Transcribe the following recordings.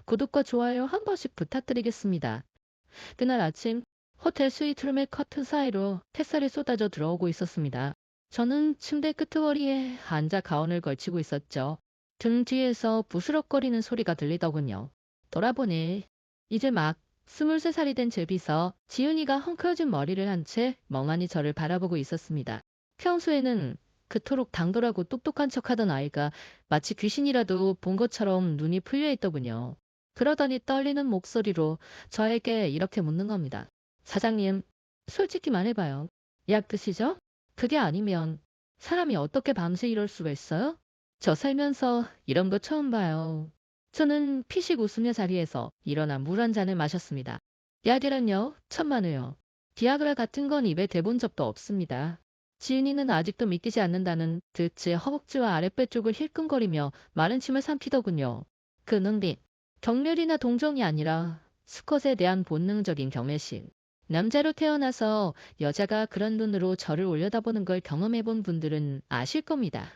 구독과 좋아요 한 번씩 부탁드리겠습니다. 그날 아침 호텔 스위트룸의 커튼 사이로 햇살이 쏟아져 들어오고 있었습니다. 저는 침대 끄트머리에 앉아 가운을 걸치고 있었죠. 등 뒤에서 부스럭거리는 소리가 들리더군요. 돌아보니 이제 막 23살이 된 제비서 지은이가 헝클어진 머리를 한 채 멍하니 저를 바라보고 있었습니다. 평소에는 그토록 당돌하고 똑똑한 척하던 아이가 마치 귀신이라도 본 것처럼 눈이 풀려 있더군요. 그러더니 떨리는 목소리로 저에게 이렇게 묻는 겁니다. 사장님, 솔직히 말해봐요. 약 드시죠? 그게 아니면 사람이 어떻게 밤새 이럴 수가 있어요? 저 살면서 이런 거 처음 봐요. 저는 피식 웃으며 자리에서 일어나 물 한 잔을 마셨습니다. 약이란요? 천만에요. 디아그라 같은 건 입에 대본 적도 없습니다. 지은이는 아직도 믿기지 않는다는 듯 제 허벅지와 아랫배 쪽을 힐끔거리며 마른 침을 삼키더군요. 그 눈빛, 경멸이나 동정이 아니라 수컷에 대한 본능적인 경외심. 남자로 태어나서 여자가 그런 눈으로 저를 올려다보는 걸 경험해 본 분들은 아실 겁니다.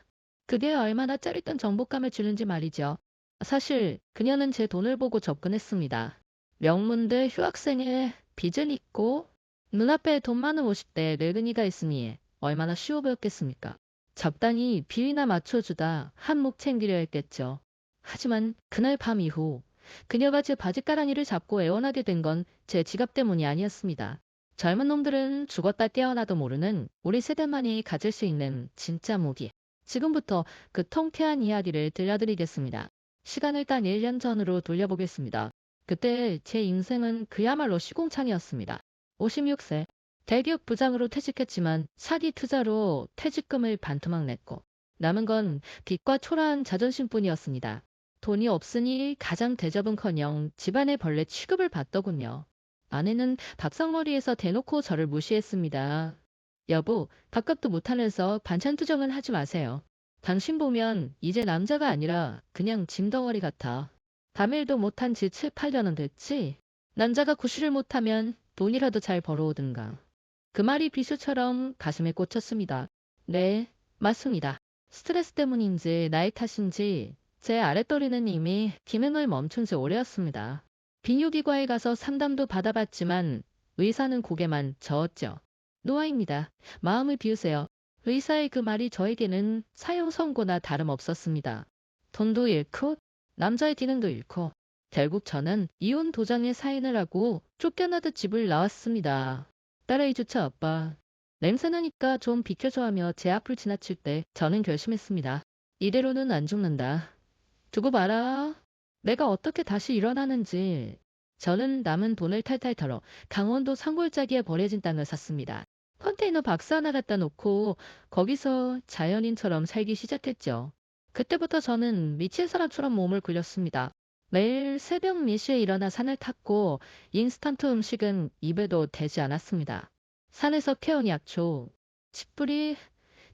그게 얼마나 짜릿한 정복감을 주는지 말이죠. 사실 그녀는 제 돈을 보고 접근했습니다. 명문대 휴학생의 빚은 있고 눈앞에 돈 많은 50대 늙은이가 있으니 얼마나 쉬워 보였겠습니까? 적당히 비위나 맞춰주다 한몫 챙기려 했겠죠. 하지만 그날 밤 이후 그녀가 제 바짓가랑이를 잡고 애원하게 된 건 제 지갑 때문이 아니었습니다. 젊은 놈들은 죽었다 깨어나도 모르는 우리 세대만이 가질 수 있는 진짜 무기. 지금부터 그 통쾌한 이야기를 들려드리겠습니다. 시간을 딱 1년 전으로 돌려보겠습니다. 그때 제 인생은 그야말로 시궁창이었습니다. 56세. 대기업 부장으로 퇴직했지만 사기 투자로 퇴직금을 반토막 냈고 남은 건 빚과 초라한 자존심뿐이었습니다. 돈이 없으니 가장 대접은커녕 집안의 벌레 취급을 받더군요. 아내는 밥상머리에서 대놓고 저를 무시했습니다. 여보, 밥값도 못하면서 반찬 투정은 하지 마세요. 당신 보면 이제 남자가 아니라 그냥 짐덩어리 같아. 담일도 못한 지 7, 8년은 됐지? 남자가 구실을 못하면 돈이라도 잘 벌어오든가. 그 말이 비수처럼 가슴에 꽂혔습니다. 네, 맞습니다. 스트레스 때문인지 나이 탓인지 제 아랫도리는 이미 기능을 멈춘 지 오래였습니다. 비뇨기과에 가서 상담도 받아봤지만 의사는 고개만 저었죠. 노아입니다. 마음을 비우세요. 의사의 그 말이 저에게는 사형 선고나 다름없었습니다. 돈도 잃고 남자의 기능도 잃고 결국 저는 이혼 도장에 사인을 하고 쫓겨나듯 집을 나왔습니다. 딸아이조차 아빠. 냄새나니까 좀 비켜줘 하며 제 앞을 지나칠 때 저는 결심했습니다. 이대로는 안 죽는다. 두고 봐라. 내가 어떻게 다시 일어나는지. 저는 남은 돈을 탈탈 털어 강원도 산골짜기에 버려진 땅을 샀습니다. 컨테이너 박스 하나 갖다 놓고 거기서 자연인처럼 살기 시작했죠. 그때부터 저는 미친 사람처럼 몸을 굴렸습니다. 매일 새벽 4시에 일어나 산을 탔고 인스턴트 음식은 입에도 대지 않았습니다. 산에서 캐온 약초, 칡뿌리,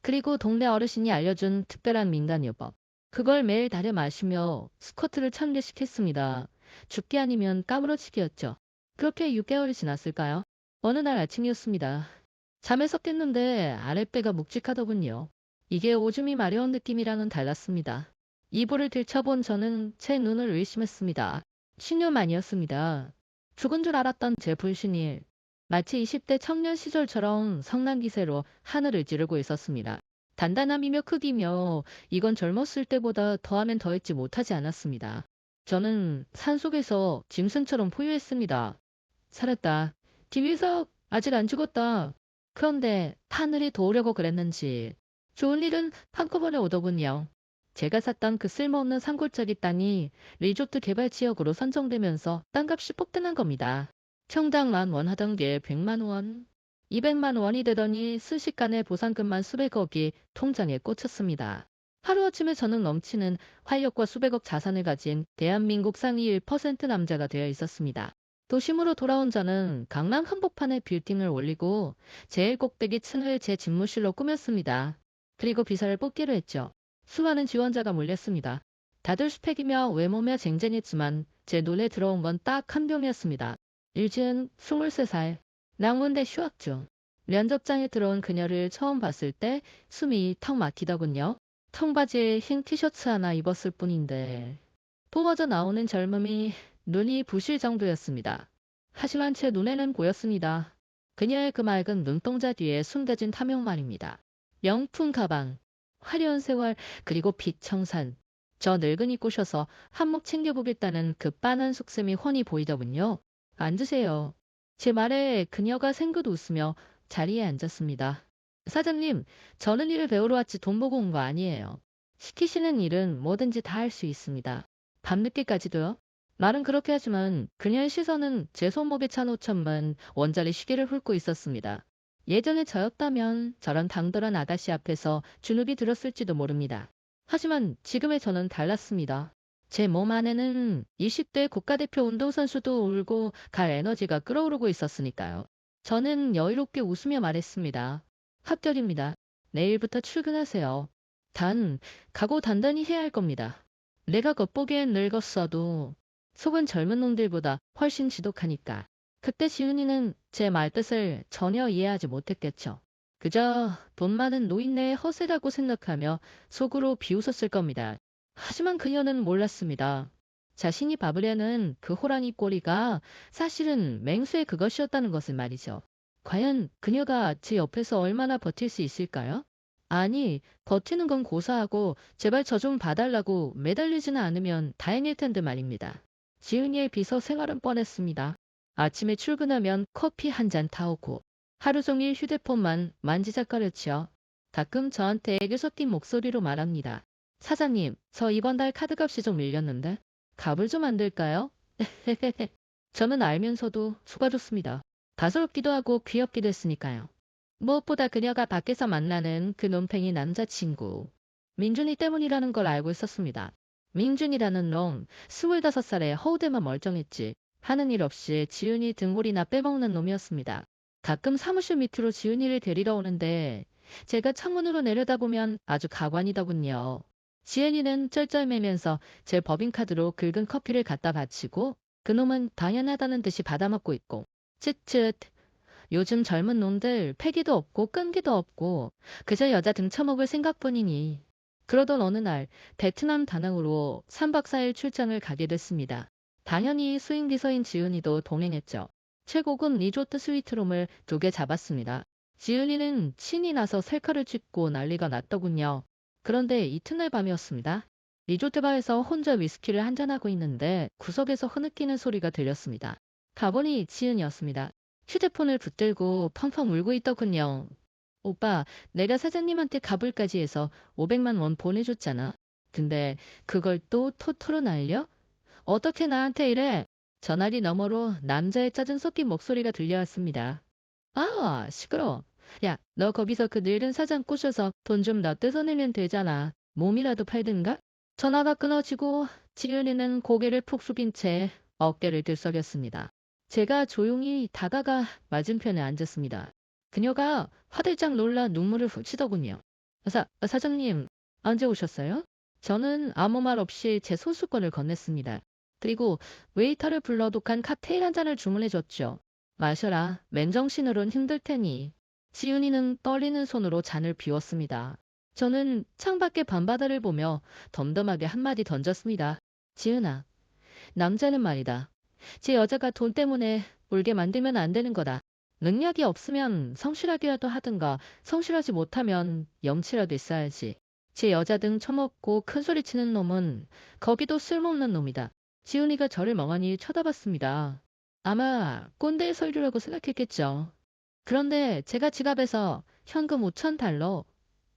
그리고 동네 어르신이 알려준 특별한 민간요법. 그걸 매일 다려 마시며 스쿼트를 1000개씩 했습니다. 죽기 아니면 까무러치기였죠. 그렇게 6개월이 지났을까요? 어느 날 아침이었습니다. 잠에서 깼는데 아랫배가 묵직하더군요. 이게 오줌이 마려운 느낌이랑은 달랐습니다. 이불을 들춰본 저는 제 눈을 의심했습니다. 신념 아니었습니다. 죽은 줄 알았던 제 불신이 마치 20대 청년 시절처럼 성난기세로 하늘을 찌르고 있었습니다. 단단함이며 크기며 이건 젊었을 때보다 더하면 더했지 못하지 않았습니다. 저는 산속에서 짐승처럼 포효했습니다. 살았다. 김유석 아직 안 죽었다. 그런데 하늘이 도우려고 그랬는지 좋은 일은 한꺼번에 오더군요. 제가 샀던 그 쓸모없는 산골짜기 땅이 리조트 개발 지역으로 선정되면서 땅값이 폭등한 겁니다. 평당 10,000원 하던 게 100만 원, 200만 원이 되더니 순식간에 보상금만 수백억이 통장에 꽂혔습니다. 하루아침에 저는 넘치는 활력과 수백억 자산을 가진 대한민국 상위 1% 남자가 되어 있었습니다. 도심으로 돌아온 저는 강남 한복판에 빌딩을 올리고 제일 꼭대기 층을 제 집무실로 꾸몄습니다. 그리고 비서를 뽑기로 했죠. 수많은 지원자가 몰렸습니다. 다들 스펙이며 외모며 쟁쟁했지만 제 눈에 들어온 건 딱 한 명이었습니다. 일지은 23살, 낭문대 휴학 중. 면접장에 들어온 그녀를 처음 봤을 때 숨이 턱 막히더군요. 청바지에 흰 티셔츠 하나 입었을 뿐인데 뿜어져 나오는 젊음이 눈이 부실 정도였습니다. 하지만 제 눈에는 보였습니다. 그녀의 그 맑은 눈동자 뒤에 숨겨진 탐욕 말입니다. 명품 가방, 화려한 생활, 그리고 빛청산. 저 늙은이 꼬셔서 한몫 챙겨보겠다는 그 빤한 속셈이 훤히 보이더군요. 앉으세요. 제 말에 그녀가 생긋 웃으며 자리에 앉았습니다. 사장님, 저는 일을 배우러 왔지 돈 보고 온 거 아니에요. 시키시는 일은 뭐든지 다 할 수 있습니다. 밤늦게까지도요? 말은 그렇게 하지만 그녀의 시선은 제 손목에 찬 5천만 원짜리 시계를 훑고 있었습니다. 예전에 저였다면 저런 당돌한 아가씨 앞에서 주눅이 들었을지도 모릅니다. 하지만 지금의 저는 달랐습니다. 제 몸 안에는 20대 국가대표 운동선수도 울고 갈 에너지가 끓어오르고 있었으니까요. 저는 여유롭게 웃으며 말했습니다. 합격입니다. 내일부터 출근하세요. 단, 각오 단단히 해야 할 겁니다. 내가 겉보기엔 늙었어도 속은 젊은 놈들보다 훨씬 지독하니까. 그때 지훈이는 제 말뜻을 전혀 이해하지 못했겠죠. 그저 돈 많은 노인네의 허세라고 생각하며 속으로 비웃었을 겁니다. 하지만 그녀는 몰랐습니다. 자신이 밥으려는 그 호랑이 꼬리가 사실은 맹수의 그것이었다는 것을 말이죠. 과연 그녀가 제 옆에서 얼마나 버틸 수 있을까요? 아니, 버티는 건 고사하고 제발 저 좀 봐달라고 매달리지는 않으면 다행일 텐데 말입니다. 지은이의 비서 생활은 뻔했습니다. 아침에 출근하면 커피 한 잔 타오고 하루 종일 휴대폰만 만지작거렸지요. 가끔 저한테 애교 섞인 목소리로 말합니다. 사장님, 저 이번 달 카드값이 좀 밀렸는데 값을 좀 안 될까요? 저는 알면서도 속아줬습니다. 가소롭기도 하고 귀엽기도 했으니까요. 무엇보다 그녀가 밖에서 만나는 그 논팽이 남자친구. 민준이 때문이라는 걸 알고 있었습니다. 민준이라는 놈, 25살에 허우대만 멀쩡했지. 하는 일 없이 지은이 등골이나 빼먹는 놈이었습니다. 가끔 사무실 밑으로 지은이를 데리러 오는데 제가 창문으로 내려다보면 아주 가관이더군요. 지은이는 쩔쩔매면서 제 법인카드로 긁은 커피를 갖다 바치고 그놈은 당연하다는 듯이 받아먹고 있고 쯧쯧 요즘 젊은 놈들 패기도 없고 끈기도 없고 그저 여자 등쳐먹을 생각뿐이니. 그러던 어느 날 베트남 다낭으로 3박 4일 출장을 가게 됐습니다. 당연히 수행 비서인 지은이도 동행했죠. 최고급 리조트 스위트룸을 2개 잡았습니다. 지은이는 신이 나서 셀카를 찍고 난리가 났더군요. 그런데 이튿날 밤이었습니다. 리조트 바에서 혼자 위스키를 한잔하고 있는데 구석에서 흐느끼는 소리가 들렸습니다. 가보니 지은이었습니다. 휴대폰을 붙들고 펑펑 울고 있더군요. 오빠, 내가 사장님한테 가불까지 해서 500만 원 보내줬잖아. 근데 그걸 또 토토로 날려? 어떻게 나한테 이래? 전화리 너머로 남자의 짜증 섞인 목소리가 들려왔습니다. 아, 시끄러. 야, 너 거기서 그 늙은 사장 꼬셔서 돈 좀 더 뜯어내면 되잖아. 몸이라도 팔든가? 전화가 끊어지고 지은이는 고개를 푹 숙인 채 어깨를 들썩였습니다. 제가 조용히 다가가 맞은편에 앉았습니다. 그녀가 화들짝 놀라 눈물을 훔치더군요. 사장님, 언제 오셨어요? 저는 아무 말 없이 제 소수권을 건넸습니다. 그리고 웨이터를 불러 독한 칵테일 한 잔을 주문해줬죠. 마셔라. 맨정신으론 힘들 테니. 지은이는 떨리는 손으로 잔을 비웠습니다. 저는 창밖의 밤바다를 보며 덤덤하게 한마디 던졌습니다. 지은아, 남자는 말이다. 제 여자가 돈 때문에 울게 만들면 안 되는 거다. 능력이 없으면 성실하게라도 하든가 성실하지 못하면 염치라도 있어야지. 제 여자 등 처먹고 큰소리치는 놈은 거기도 쓸모없는 놈이다. 지훈이가 저를 멍하니 쳐다봤습니다. 아마 꼰대의 설교라고 생각했겠죠. 그런데 제가 지갑에서 현금 5,000달러,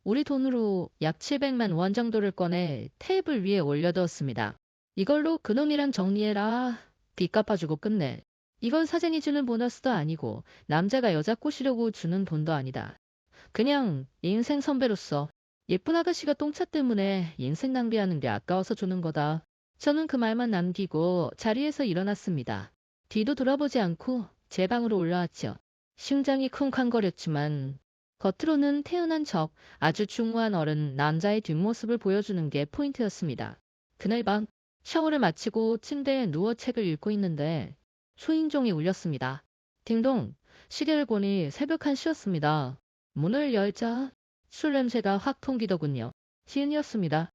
우리 돈으로 약 700만 원 정도를 꺼내 테이블 위에 올려두었습니다. 이걸로 그놈이랑 정리해라. 빚 갚아주고 끝내. 이건 사장이 주는 보너스도 아니고 남자가 여자 꼬시려고 주는 돈도 아니다. 그냥 인생 선배로서 예쁜 아가씨가 똥차 때문에 인생 낭비하는 게 아까워서 주는 거다. 저는 그 말만 남기고 자리에서 일어났습니다. 뒤도 돌아보지 않고 제 방으로 올라왔죠. 심장이 쿵쾅거렸지만 겉으로는 태연한 척 아주 중후한 어른 남자의 뒷모습을 보여주는 게 포인트였습니다. 그날 밤 샤워를 마치고 침대에 누워 책을 읽고 있는데 초인종이 울렸습니다. 딩동. 시계를 보니 새벽 1시였습니다. 문을 열자 술 냄새가 확 풍기더군요. 시은이었습니다.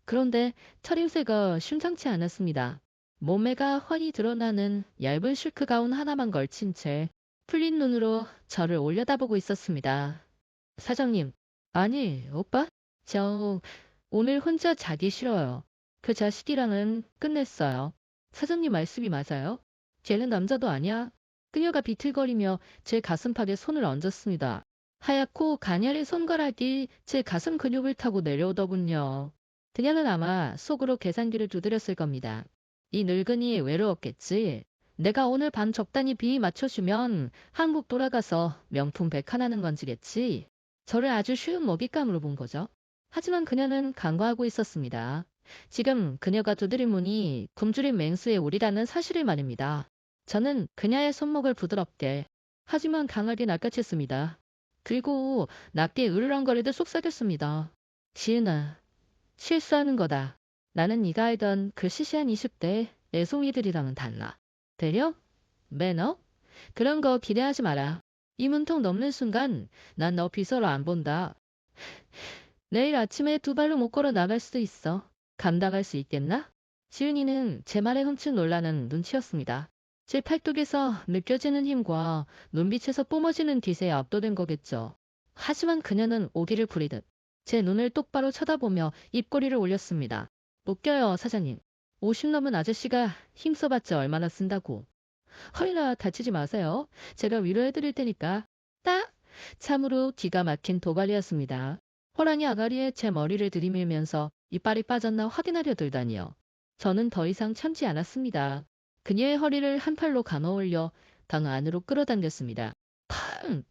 그런데 차림새가 심상치 않았습니다. 몸매가 훤히 드러나는 얇은 실크 가운 하나만 걸친 채 풀린 눈으로 저를 올려다보고 있었습니다. 사장님, 아니, 오빠? 저 오늘 혼자 자기 싫어요. 그 자식이랑은 끝냈어요. 사장님 말씀이 맞아요? 쟤는 남자도 아니야. 그녀가 비틀거리며 제 가슴팍에 손을 얹었습니다. 하얗고 가녀린 손가락이 제 가슴 근육을 타고 내려오더군요. 그녀는 아마 속으로 계산기를 두드렸을 겁니다. 이 늙은이 외로웠겠지. 내가 오늘 밤 적당히 비위 맞춰주면 한국 돌아가서 명품 백 하나는 건지겠지. 저를 아주 쉬운 먹잇감으로 본 거죠. 하지만 그녀는 간과하고 있었습니다. 지금 그녀가 두드린 문이 굶주린 맹수의 우리라는 사실을 말입니다. 저는 그녀의 손목을 부드럽게 하지만 강하게 낚아챘습니다. 그리고 낮게 으르렁거리듯 속삭였습니다. 지은아, 실수하는 거다. 나는 네가 알던 그 시시한 20대 애송이들이랑은 달라. 대려? 매너? 그런 거 기대하지 마라. 이 문턱 넘는 순간 난 너 비서로 안 본다. 내일 아침에 두 발로 못 걸어 나갈 수도 있어. 감당할 수 있겠나? 지은이는 제 말에 흠칫 놀라는 눈치였습니다. 제 팔뚝에서 느껴지는 힘과 눈빛에서 뿜어지는 기세에 압도된 거겠죠. 하지만 그녀는 오기를 부리듯 제 눈을 똑바로 쳐다보며 입꼬리를 올렸습니다. 웃겨요, 사장님. 50 넘은 아저씨가 힘써봤자 얼마나 쓴다고. 허리나 다치지 마세요. 제가 위로해드릴 테니까. 딱! 참으로 기가 막힌 도발이었습니다. 호랑이 아가리에 제 머리를 들이밀면서 이빨이 빠졌나 확인하려 들다니요. 저는 더 이상 참지 않았습니다. 그녀의 허리를 한 팔로 감아올려 방 안으로 끌어당겼습니다. 팡!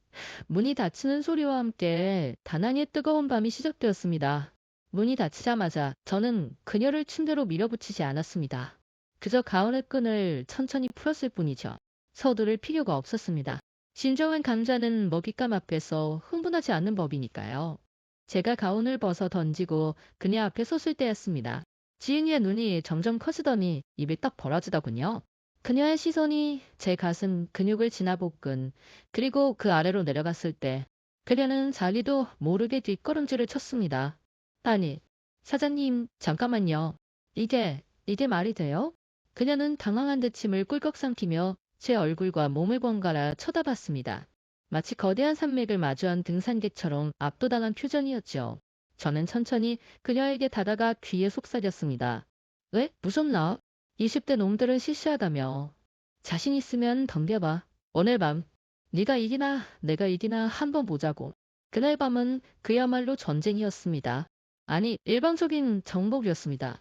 문이 닫히는 소리와 함께 다낭의 뜨거운 밤이 시작되었습니다. 문이 닫히자마자 저는 그녀를 침대로 밀어붙이지 않았습니다. 그저 가운의 끈을 천천히 풀었을 뿐이죠. 서두를 필요가 없었습니다. 진정한 감자는 먹잇감 앞에서 흥분하지 않는 법이니까요. 제가 가운을 벗어 던지고 그녀 앞에 섰을 때였습니다. 지은이의 눈이 점점 커지더니 입이 딱 벌어지더군요. 그녀의 시선이 제 가슴 근육을 지나볶은 그리고 그 아래로 내려갔을 때 그녀는 자기도 모르게 뒷걸음질을 쳤습니다. 아니, 사장님, 잠깐만요. 이게 말이 돼요? 그녀는 당황한 듯 침을 꿀꺽 삼키며 제 얼굴과 몸을 번갈아 쳐다봤습니다. 마치 거대한 산맥을 마주한 등산객처럼 압도당한 표정이었죠. 저는 천천히 그녀에게 다가가 귀에 속삭였습니다. 왜? 무섭나? 20대 놈들은 시시하다며. 자신 있으면 덤벼봐. 오늘 밤 네가 이기나 내가 이기나 한번 보자고. 그날 밤은 그야말로 전쟁이었습니다. 아니, 일방적인 정복이었습니다.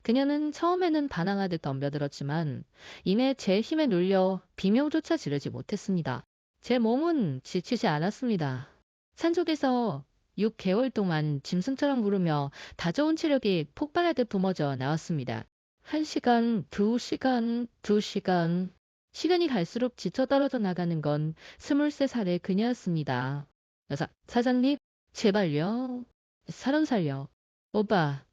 그녀는 처음에는 반항하듯 덤벼들었지만 이내 제 힘에 눌려 비명조차 지르지 못했습니다. 제 몸은 지치지 않았습니다. 산속에서 6개월 동안 짐승처럼 구르며 다져온 체력이 폭발하듯 뿜어져 나왔습니다. 1시간, 2시간, 2시간. 시간이 갈수록 지쳐 떨어져 나가는 건 23살의 그녀였습니다. 사장님, 제발요. 사람 살려. 오빠,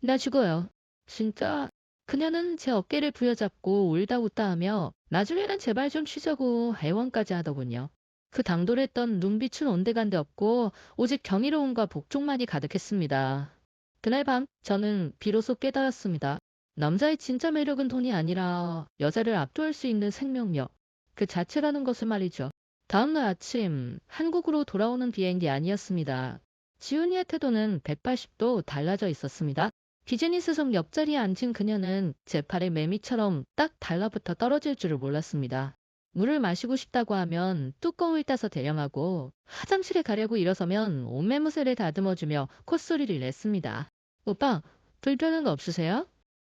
나 죽어요. 진짜. 그녀는 제 어깨를 부여잡고 울다 웃다 하며 나중에는 제발 좀 쉬자고 애원까지 하더군요. 그 당돌했던 눈빛은 온데간데 없고 오직 경이로움과 복종만이 가득했습니다. 그날 밤 저는 비로소 깨달았습니다. 남자의 진짜 매력은 돈이 아니라 여자를 압도할 수 있는 생명력. 그 자체라는 것을 말이죠. 다음날 아침 한국으로 돌아오는 비행기 아니었습니다. 지훈이의 태도는 180도 달라져 있었습니다. 비즈니스석 옆자리에 앉은 그녀는 제 팔에 매미처럼 딱 달라붙어 떨어질 줄을 몰랐습니다. 물을 마시고 싶다고 하면 뚜껑을 따서 대령하고 화장실에 가려고 일어서면 옷매무새를 다듬어주며 콧소리를 냈습니다. 오빠, 불편한 거 없으세요?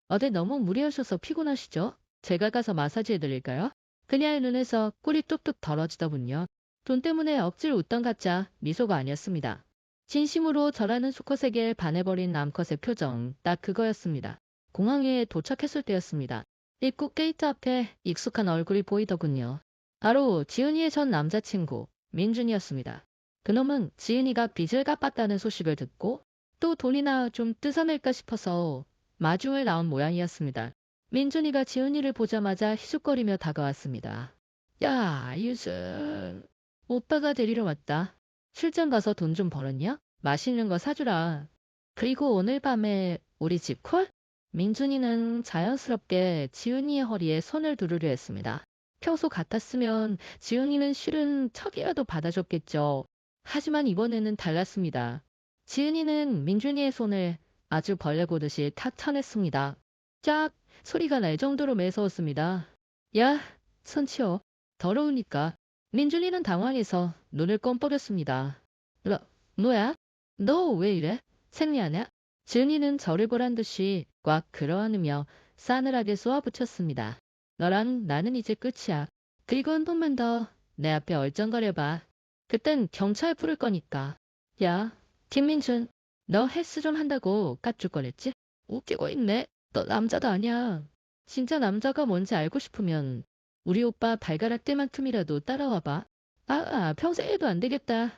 어제 너무 무리하셔서 피곤하시죠? 제가 가서 마사지 해드릴까요? 그녀의 눈에서 꿀이 뚝뚝 떨어지더군요. 돈 때문에 억지로 웃던 가짜 미소가 아니었습니다. 진심으로 저라는 수컷에게 반해버린 남컷의 표정, 딱 그거였습니다. 공항에 도착했을 때였습니다. 입국 게이트 앞에 익숙한 얼굴이 보이더군요. 바로 지은이의 전 남자친구, 민준이었습니다. 그놈은 지은이가 빚을 갚았다는 소식을 듣고 또 돈이나 좀 뜯어낼까 싶어서 마중을 나온 모양이었습니다. 민준이가 지은이를 보자마자 희죽거리며 다가왔습니다. 야, 유준. 오빠가 데리러 왔다. 출장 가서 돈 좀 벌었냐? 맛있는 거 사주라. 그리고 오늘 밤에 우리 집 콜? 민준이는 자연스럽게 지은이의 허리에 손을 두르려 했습니다. 평소 같았으면 지은이는 실은 척이라도 받아줬겠죠. 하지만 이번에는 달랐습니다. 지은이는 민준이의 손을 아주 벌레 보듯이 탁 쳐냈습니다. 짝! 소리가 날 정도로 매서웠습니다. 야, 손 치워. 더러우니까. 민준이는 당황해서 눈을 껌뻑였습니다. 뭐야? 너 왜 이래? 생리하냐? 지은이는 저를 보란 듯이 꽉 끌어안으며 싸늘하게 쏘아붙였습니다. 너랑 나는 이제 끝이야. 그리고 한 번만 더 내 앞에 얼쩡거려봐. 그땐 경찰 부를 거니까. 야, 김민준, 너 헬스 좀 한다고 깝죽거렸지? 웃기고 있네. 너 남자도 아니야. 진짜 남자가 뭔지 알고 싶으면 우리 오빠 발가락 때만큼이라도 따라와봐. 평생 해도 안 되겠다.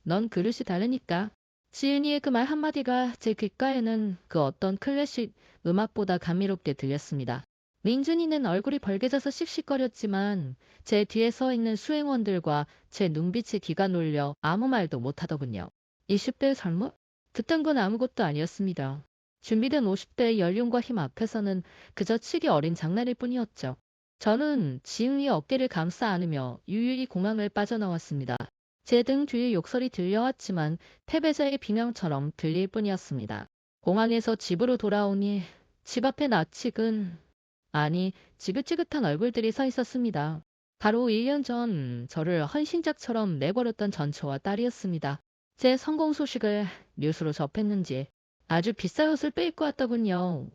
넌 그릇이 다르니까. 지은이의 그 말 한마디가 제 귓가에는 그 어떤 클래식 음악보다 감미롭게 들렸습니다. 민준이는 얼굴이 벌개져서 씩씩거렸지만 제 뒤에 서 있는 수행원들과 제 눈빛에 기가 놀려 아무 말도 못하더군요. 20대 젊음? 그딴 건 아무것도 아니었습니다. 준비된 50대의 연륜과 힘 앞에서는 그저 치기 어린 장난일 뿐이었죠. 저는 지은이의 어깨를 감싸 안으며 유유히 공항을 빠져나왔습니다. 제 등 뒤에 욕설이 들려왔지만 패배자의 비명처럼 들릴 뿐이었습니다. 공항에서 집으로 돌아오니 집 앞에 낯익은 아니 지긋지긋한 얼굴들이 서 있었습니다. 바로 1년 전 저를 헌신작처럼 내버렸던 전처와 딸이었습니다. 제 성공 소식을 뉴스로 접했는지 아주 비싼 옷을 빼입고 왔더군요.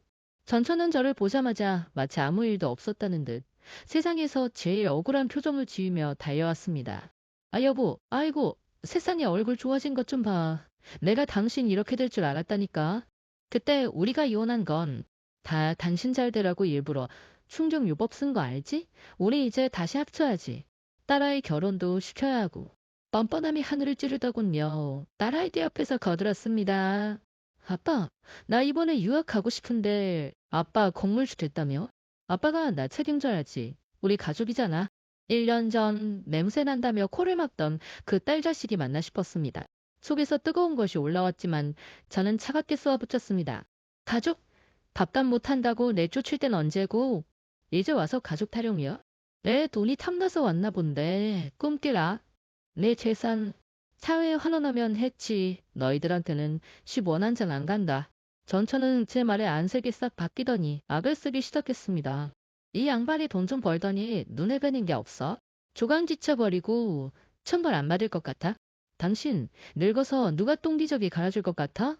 전처는 저를 보자마자 마치 아무 일도 없었다는 듯 세상에서 제일 억울한 표정을 지으며 달려왔습니다. 아 여보, 아이고, 세상에 얼굴 좋아진 것 좀 봐. 내가 당신 이렇게 될 줄 알았다니까. 그때 우리가 이혼한 건 다 당신 잘 되라고 일부러 충정유법 쓴 거 알지? 우리 이제 다시 합쳐야지. 딸아이 결혼도 시켜야 하고. 뻔뻔함이 하늘을 찌르더군요. 딸아이들 옆에서 거들었습니다. 아빠, 나 이번에 유학 가고 싶은데 아빠 건물주 됐다며? 아빠가 나 책임져야지. 우리 가족이잖아. 1년 전 냄새 난다며 코를 막던 그 딸 자식이 맞나 싶었습니다. 속에서 뜨거운 것이 올라왔지만 저는 차갑게 쏘아붙였습니다. 가족? 밥값 못한다고 내쫓을 땐 언제고? 이제 와서 가족 타령이야? 내 돈이 탐나서 왔나 본데 꿈깨라. 내 재산 사회에 환원하면 했지. 너희들한테는 10원 한 장 안 간다. 전처는 제 말에 안색이 싹 바뀌더니 악을 쓰기 시작했습니다. 이 양반이 돈 좀 벌더니 눈에 뵈는 게 없어. 조강 지쳐버리고 천벌 안 받을 것 같아? 당신 늙어서 누가 똥기저귀 갈아줄 것 같아?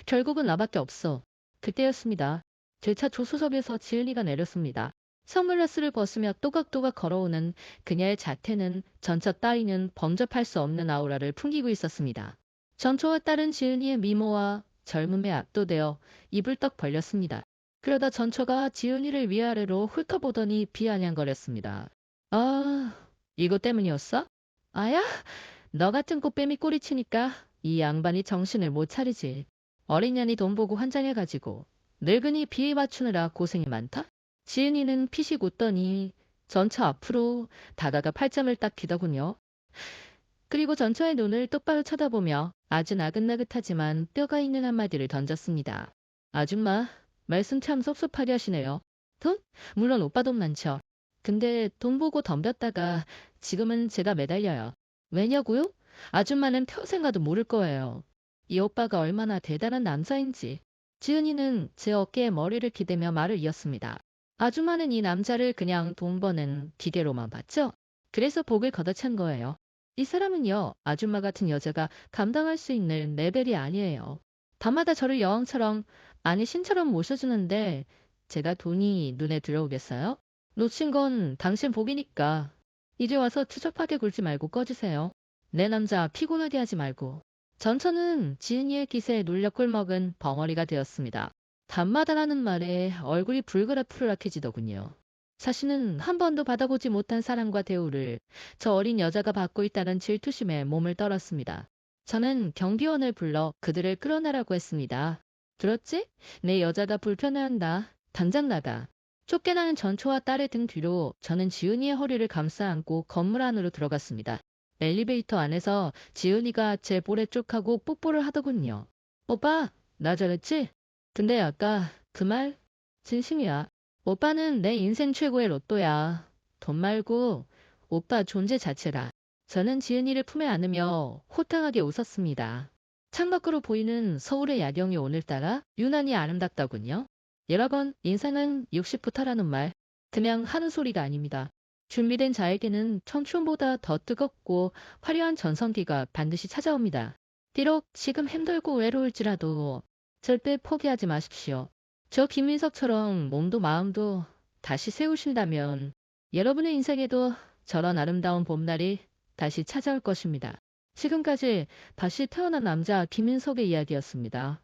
결국은 나밖에 없어. 그때였습니다. 제 차 조수석에서 지은이가 내렸습니다. 선글라스를 벗으며 또각또각 걸어오는 그녀의 자태는 전처 따위는 범접할 수 없는 아우라를 풍기고 있었습니다. 전처와 딸은 지은이의 미모와 젊음에 압도되어 입을 떡 벌렸습니다. 그러다 전처가 지은이를 위아래로 훑어보더니 비아냥거렸습니다. 아, 이거 때문이었어? 아야, 너 같은 꽃뱀이 꼬리치니까 이 양반이 정신을 못 차리지. 어린 년이 돈 보고 환장해가지고 늙은이 비위 맞추느라 고생이 많다? 지은이는 피식 웃더니 전처 앞으로 다가가 팔짱을 딱 기더군요. 그리고 전처의 눈을 똑바로 쳐다보며 아주 나긋나긋하지만 뼈가 있는 한마디를 던졌습니다. 아줌마, 말씀 참 섭섭하게 하시네요. 돈? 물론 오빠 돈 많죠. 근데 돈 보고 덤볐다가 지금은 제가 매달려요. 왜냐고요? 아줌마는 평생 가도 모를 거예요. 이 오빠가 얼마나 대단한 남자인지. 지은이는 제 어깨에 머리를 기대며 말을 이었습니다. 아줌마는 이 남자를 그냥 돈 버는 기계로만 봤죠? 그래서 복을 걷어찬 거예요. 이 사람은요, 아줌마 같은 여자가 감당할 수 있는 레벨이 아니에요. 밤마다 저를 여왕처럼, 아니 신처럼 모셔주는데 제가 돈이 눈에 들어오겠어요? 놓친 건 당신 복이니까. 이제 와서 추접하게 굴지 말고 꺼지세요. 내 남자 피곤하게 하지 말고. 전처는 지은이의 기세에 눌려 꿀먹은 벙어리가 되었습니다. 밤마다라는 말에 얼굴이 불그락푸르락해지더군요. 자신은 한 번도 받아보지 못한 사랑과 대우를 저 어린 여자가 받고 있다는 질투심에 몸을 떨었습니다. 저는 경비원을 불러 그들을 끌어내라고 했습니다. 들었지? 내 여자가 불편해한다. 당장 나가. 쫓겨나는 전초와 딸의 등 뒤로 저는 지은이의 허리를 감싸 안고 건물 안으로 들어갔습니다. 엘리베이터 안에서 지은이가 제 볼에 쪽하고 뽀뽀를 하더군요. 오빠, 나 잘했지? 근데 아까 그 말 진심이야. 오빠는 내 인생 최고의 로또야. 돈 말고 오빠 존재 자체라. 저는 지은이를 품에 안으며 호탕하게 웃었습니다. 창밖으로 보이는 서울의 야경이 오늘따라 유난히 아름답더군요. 여러분, 인생은 60부터라는 말 그냥 하는 소리가 아닙니다. 준비된 자에게는 청춘보다 더 뜨겁고 화려한 전성기가 반드시 찾아옵니다. 비록 지금 힘들고 외로울지라도 절대 포기하지 마십시오. 저 김민석처럼 몸도 마음도 다시 세우신다면 여러분의 인생에도 저런 아름다운 봄날이 다시 찾아올 것입니다. 지금까지 다시 태어난 남자 김민석의 이야기였습니다.